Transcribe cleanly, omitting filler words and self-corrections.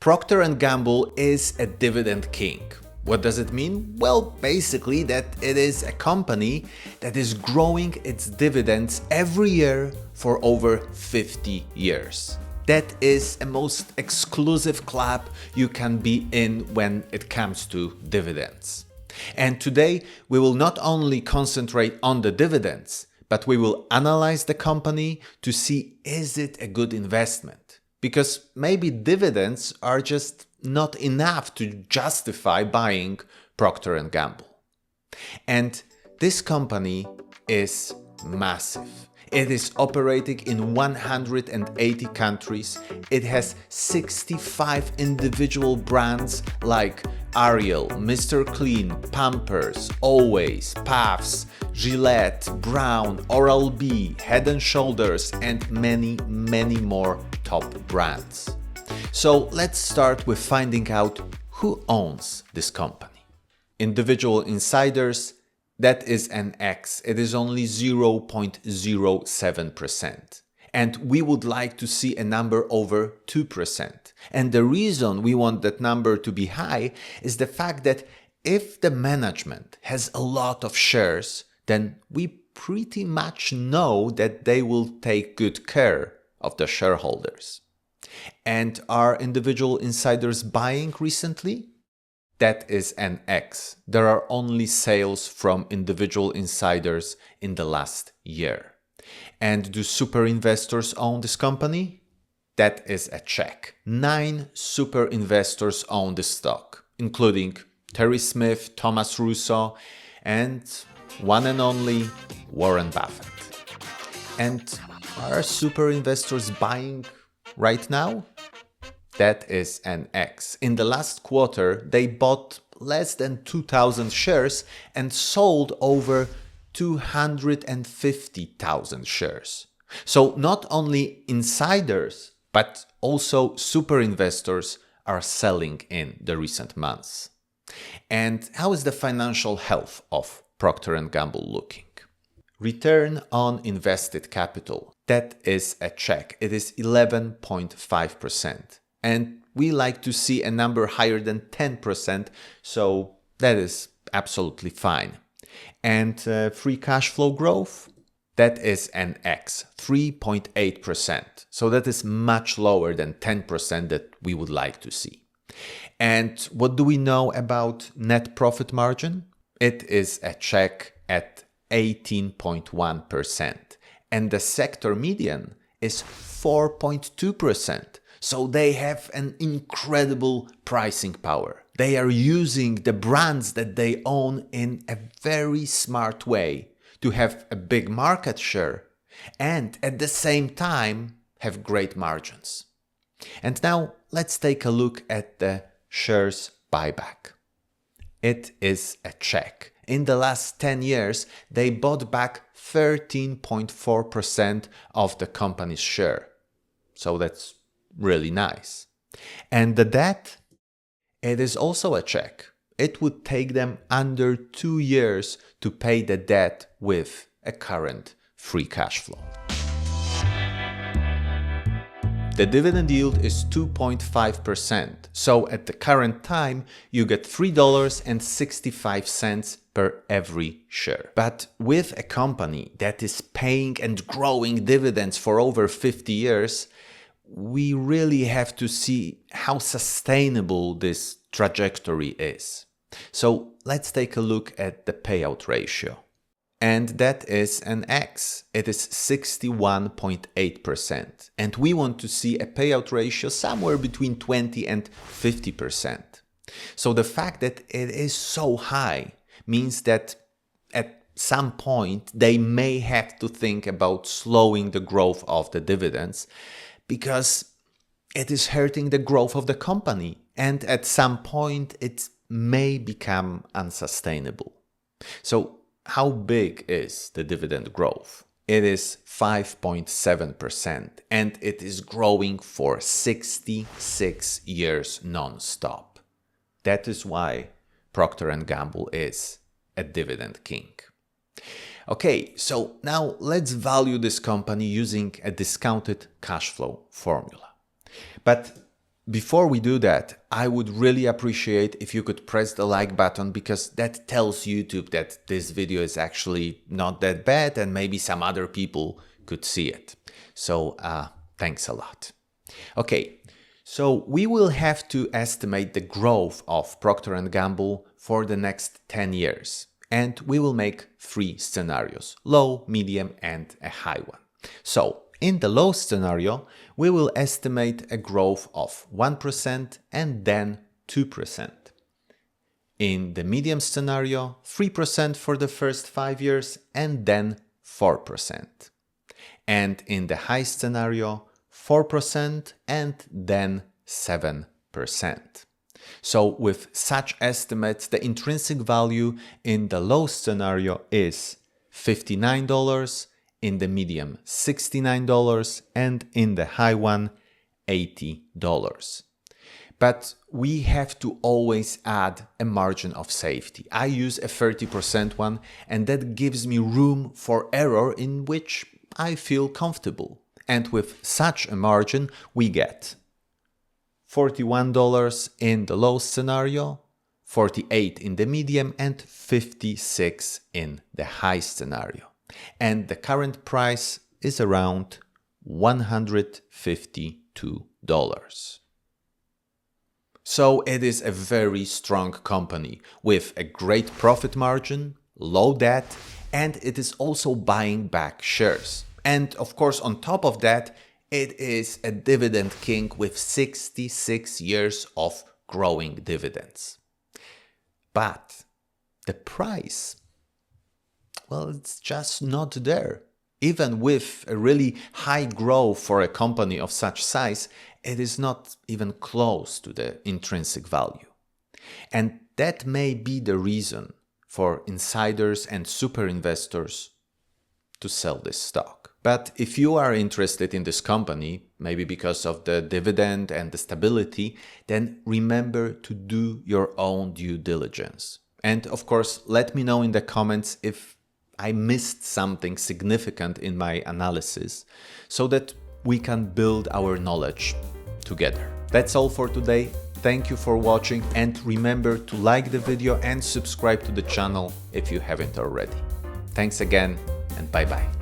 Procter and Gamble is a dividend king. What does it mean? Well, basically that it is a company that is growing its dividends every year for over 50 years. That is a most exclusive club you can be in when it comes to dividends. And today we will not only concentrate on the dividends, but we will analyze the company to see is it a good investment? Because maybe dividends are just not enough to justify buying Procter and Gamble. And this company is massive. It is operating in 180 countries. It has 65 individual brands like Ariel, Mr. Clean, Pampers, Always, Puffs, Gillette, Braun, Oral-B, Head & Shoulders, and many, many more top brands. So let's start with finding out who owns this company. Individual insiders, that is an X. It is only 0.07%. And we would like to see a number over 2%. And the reason we want that number to be high is the fact that if the management has a lot of shares, then we pretty much know that they will take good care of the shareholders. And are individual insiders buying recently? That is an X. There are only sales from individual insiders in the last year. And do super investors own this company? That is a check. 9 super investors own the stock, including Terry Smith, Thomas Russo, and one and only Warren Buffett. And are super investors buying right now? That is an X. In the last quarter, they bought less than 2,000 shares and sold over 250,000 shares. So not only insiders, but also super investors are selling in the recent months. And how is the financial health of Procter and Gamble looking? Return on invested capital. That is a check. It is 11.5%. And we like to see a number higher than 10%, so that is absolutely fine. And free cash flow growth, that is an X, 3.8%. So that is much lower than 10% that we would like to see. And what do we know about net profit margin? It is a check at 18.1%. And the sector median is 4.2%. So they have an incredible pricing power. They are using the brands that they own in a very smart way to have a big market share and at the same time have great margins. And now let's take a look at the shares buyback. It is a check. In the last 10 years, they bought back 13.4% of the company's share. So that's really nice. And the debt, it is also a check. It would take them under 2 years to pay the debt with a current free cash flow. The dividend yield is 2.5%. So at the current time, you get $3.65 per every share. But with a company that is paying and growing dividends for over 50 years, we really have to see how sustainable this trajectory is. So let's take a look at the payout ratio. And that is an X. It is 61.8%. And we want to see a payout ratio somewhere between 20 and 50%. So the fact that it is so high means that at some point they may have to think about slowing the growth of the dividends, because it is hurting the growth of the company, and at some point it may become unsustainable. So how big is the dividend growth? It is 5.7%, and it is growing for 66 years non-stop. That is why Procter and Gamble is a dividend king. Okay, so now let's value this company using a discounted cash flow formula. But Before we do that, I would really appreciate if you could press the like button, because that tells YouTube that this video is actually not that bad and maybe some other people could see it. So thanks a lot. Okay, so we will have to estimate the growth of Procter and Gamble for the next 10 years. And we will make 3 scenarios: low, medium, and a high one. So in the low scenario, we will estimate a growth of 1% and then 2%. In the medium scenario, 3% for the first 5 years and then 4%. And in the high scenario, 4% and then 7%. So with such estimates, the intrinsic value in the low scenario is $59, in the medium $69, and in the high one $80. But we have to always add a margin of safety. I use a 30% one, and that gives me room for error in which I feel comfortable. And with such a margin, we get $41 in the low scenario, $48 in the medium, and $56 in the high scenario. And the current price is around $152. So it is a very strong company with a great profit margin, low debt, and it is also buying back shares. And of course, on top of that, it is a dividend king with 66 years of growing dividends. But the price, well, it's just not there. Even with a really high growth for a company of such size, it is not even close to the intrinsic value. And that may be the reason for insiders and super investors to sell this stock. But if you are interested in this company, maybe because of the dividend and the stability, then remember to do your own due diligence. And of course, let me know in the comments if I missed something significant in my analysis, so that we can build our knowledge together. That's all for today. Thank you for watching, and remember to like the video and subscribe to the channel if you haven't already. Thanks again, and bye-bye.